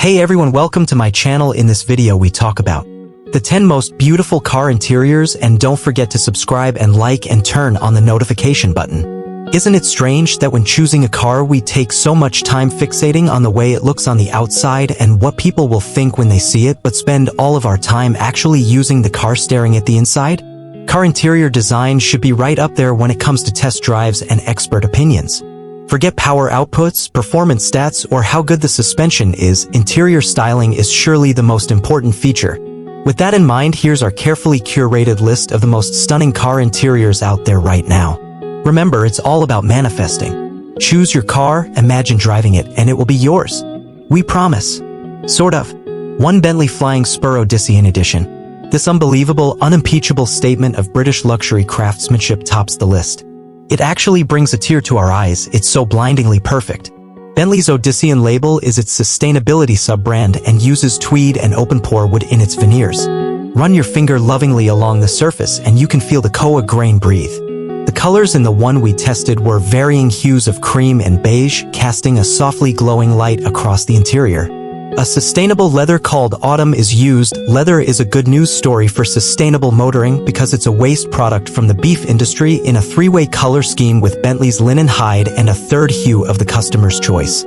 Hey everyone, welcome to my channel. In this video we talk about the 10 most beautiful car interiors, and don't forget to subscribe and like and turn on the notification button. Isn't it strange that when choosing a car we take so much time fixating on the way it looks on the outside and what people will think when they see it, but spend all of our time actually using the car staring at the inside? Car interior design should be right up there when it comes to test drives and expert opinions. Forget power outputs, performance stats, or how good the suspension is, interior styling is surely the most important feature. With that in mind, here's our carefully curated list of the most stunning car interiors out there right now. Remember, it's all about manifesting. Choose your car, imagine driving it, and it will be yours. We promise. Sort of. 1 Bentley Flying Spur Odyssey Edition. This unbelievable, unimpeachable statement of British luxury craftsmanship tops the list. It actually brings a tear to our eyes, it's so blindingly perfect. Bentley's Odyssean label is its sustainability sub-brand and uses tweed and open-pore wood in its veneers. Run your finger lovingly along the surface and you can feel the koa grain breathe. The colors in the one we tested were varying hues of cream and beige, casting a softly glowing light across the interior. A sustainable leather called Autumn is used. Leather is a good news story for sustainable motoring because it's a waste product from the beef industry in a 3-way color scheme with Bentley's linen hide and a third hue of the customer's choice.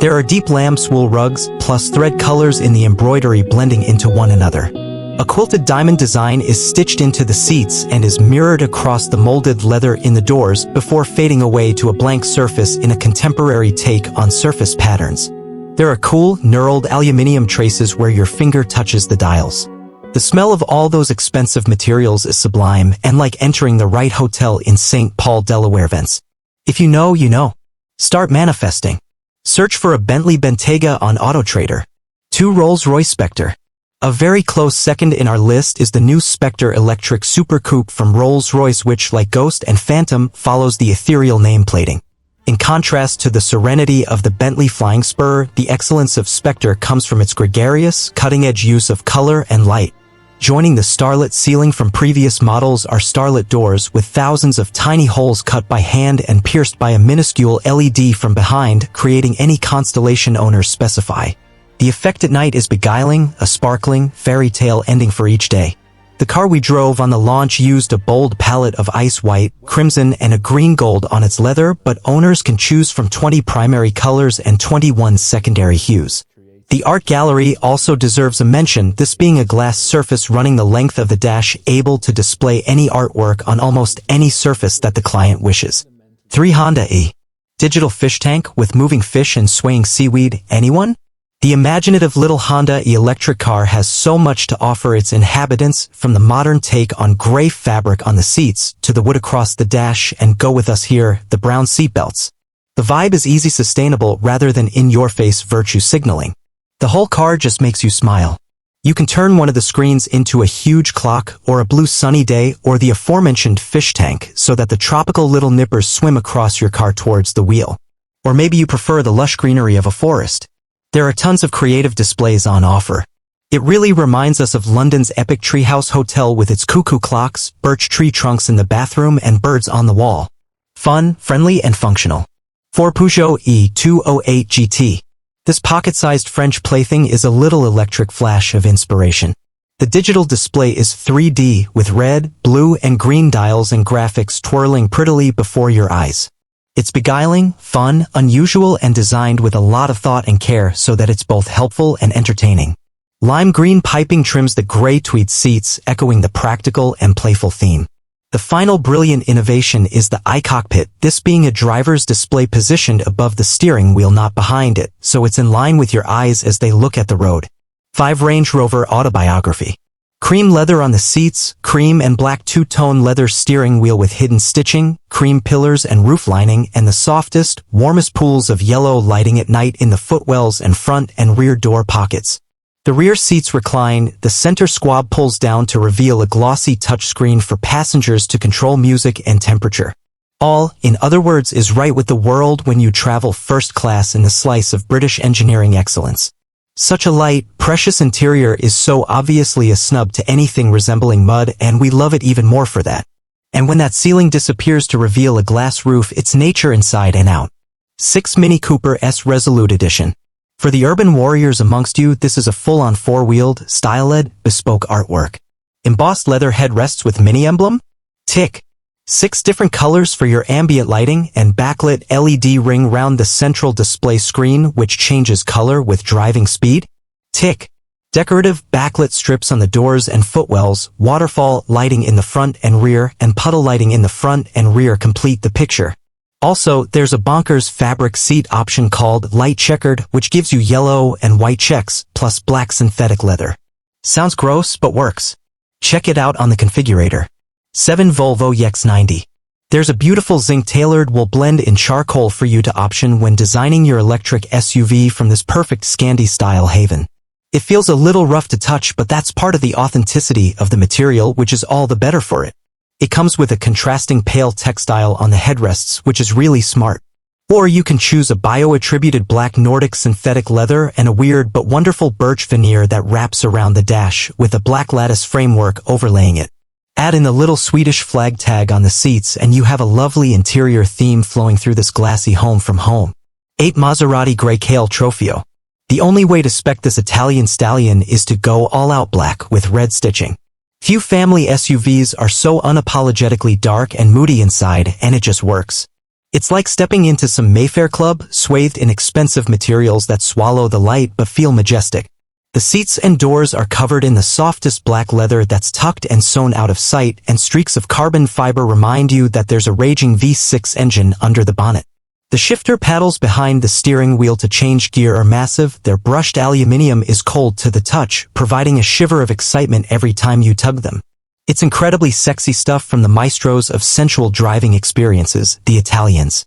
There are deep lamb's wool rugs, plus thread colors in the embroidery blending into one another. A quilted diamond design is stitched into the seats and is mirrored across the molded leather in the doors before fading away to a blank surface in a contemporary take on surface patterns. There are cool, knurled aluminium traces where your finger touches the dials. The smell of all those expensive materials is sublime and like entering the right hotel in St. Paul, Delaware. Vents. If you know, you know. Start manifesting. Search for a Bentley Bentayga on AutoTrader. 2 Rolls-Royce Spectre. A very close second in our list is the new Spectre Electric Super Coupe from Rolls-Royce, which, like Ghost and Phantom, follows the ethereal nameplating. In contrast to the serenity of the Bentley Flying Spur, the excellence of Spectre comes from its gregarious, cutting-edge use of color and light. Joining the starlit ceiling from previous models are starlit doors with thousands of tiny holes cut by hand and pierced by a minuscule LED from behind, creating any constellation owners specify. The effect at night is beguiling, a sparkling, fairy tale ending for each day. The car we drove on the launch used a bold palette of ice white, crimson, and a green gold on its leather, but owners can choose from 20 primary colors and 21 secondary hues. The art gallery also deserves a mention, this being a glass surface running the length of the dash, able to display any artwork on almost any surface that the client wishes. 3 Honda E. Digital fish tank with moving fish and swaying seaweed. Anyone? The imaginative little Honda E electric car has so much to offer its inhabitants, from the modern take on gray fabric on the seats to the wood across the dash, and go with us here, the brown seatbelts. The vibe is easy, sustainable rather than in-your-face virtue signaling. The whole car just makes you smile. You can turn one of the screens into a huge clock, or a blue sunny day, or the aforementioned fish tank, so that the tropical little nippers swim across your car towards the wheel. Or maybe you prefer the lush greenery of a forest. There are tons of creative displays on offer. It really reminds us of London's epic treehouse hotel with its cuckoo clocks, birch tree trunks in the bathroom, and birds on the wall. Fun, friendly, and functional. 4 Peugeot E208 GT. This pocket-sized French plaything is a little electric flash of inspiration. The digital display is 3D with red, blue, and green dials and graphics twirling prettily before your eyes. It's beguiling, fun, unusual, and designed with a lot of thought and care so that it's both helpful and entertaining. Lime green piping trims the gray tweed seats, echoing the practical and playful theme. The final brilliant innovation is the iCockpit, this being a driver's display positioned above the steering wheel, not behind it, so it's in line with your eyes as they look at the road. 5 Range Rover Autobiography. Cream leather on the seats, cream and black two-tone leather steering wheel with hidden stitching, cream pillars and roof lining, and the softest, warmest pools of yellow lighting at night in the footwells and front and rear door pockets. The rear seats recline, the center squab pulls down to reveal a glossy touchscreen for passengers to control music and temperature. All, in other words, is right with the world when you travel first class in the slice of British engineering excellence. Such a light, precious interior is so obviously a snub to anything resembling mud, and we love it even more for that. And when that ceiling disappears to reveal a glass roof, it's nature inside and out. 6 Mini Cooper S Resolute Edition. For the urban warriors amongst you, this is a full-on four-wheeled, style-led, bespoke artwork. Embossed leather headrests with mini emblem? Tick. 6 different colors for your ambient lighting and backlit LED ring round the central display screen which changes color with driving speed? Tick. Decorative backlit strips on the doors and footwells, waterfall lighting in the front and rear, and puddle lighting in the front and rear complete the picture. Also, there's a bonkers fabric seat option called light checkered, which gives you yellow and white checks, plus black synthetic leather. Sounds gross, but works. Check it out on the configurator. 7 Volvo EX90. There's a beautiful zinc-tailored wool blend in charcoal for you to option when designing your electric SUV from this perfect Scandi-style haven. It feels a little rough to touch, but that's part of the authenticity of the material, which is all the better for it. It comes with a contrasting pale textile on the headrests, which is really smart. Or you can choose a bio-attributed black Nordic synthetic leather and a weird but wonderful birch veneer that wraps around the dash with a black lattice framework overlaying it. Add in the little Swedish flag tag on the seats and you have a lovely interior theme flowing through this glassy home from home. 8 Maserati Grey Kale Trofeo. The only way to spec this Italian stallion is to go all out black with red stitching. Few family SUVs are so unapologetically dark and moody inside, and it just works. It's like stepping into some Mayfair club, swathed in expensive materials that swallow the light but feel majestic. The seats and doors are covered in the softest black leather that's tucked and sewn out of sight, and streaks of carbon fiber remind you that there's a raging V6 engine under the bonnet. The shifter paddles behind the steering wheel to change gear are massive. Their brushed aluminium is cold to the touch, providing a shiver of excitement every time you tug them. It's incredibly sexy stuff from the maestros of sensual driving experiences, the Italians.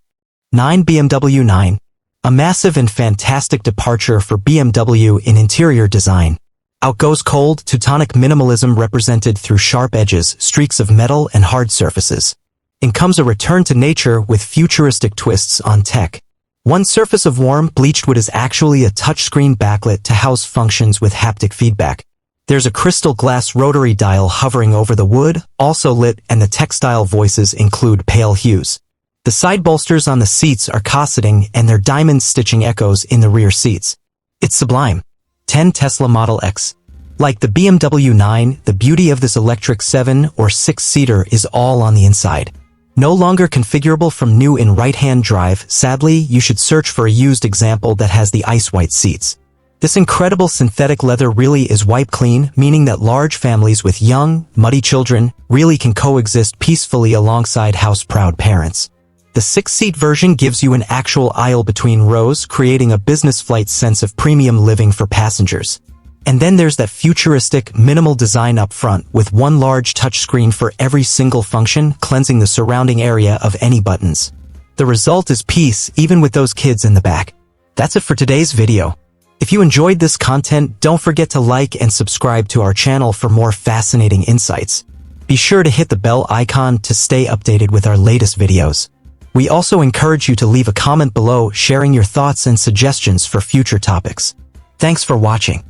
9 BMW 9. A massive and fantastic departure for BMW in interior design. Out goes cold, Teutonic minimalism represented through sharp edges, streaks of metal and hard surfaces. In comes a return to nature with futuristic twists on tech. One surface of warm, bleached wood is actually a touchscreen backlit to house functions with haptic feedback. There's a crystal glass rotary dial hovering over the wood, also lit, and the textile voices include pale hues. The side bolsters on the seats are cosseting and their diamond stitching echoes in the rear seats. It's sublime. 10 Tesla Model X. Like the BMW 9, the beauty of this electric 7 or 6-seater is all on the inside. No longer configurable from new in right-hand drive, sadly, you should search for a used example that has the ice-white seats. This incredible synthetic leather really is wipe clean, meaning that large families with young, muddy children really can coexist peacefully alongside house-proud parents. The 6-seat version gives you an actual aisle between rows, creating a business flight sense of premium living for passengers. And then there's that futuristic, minimal design up front with one large touchscreen for every single function, cleansing the surrounding area of any buttons. The result is peace, even with those kids in the back. That's it for today's video. If you enjoyed this content, don't forget to like and subscribe to our channel for more fascinating insights. Be sure to hit the bell icon to stay updated with our latest videos. We also encourage you to leave a comment below sharing your thoughts and suggestions for future topics. Thanks for watching.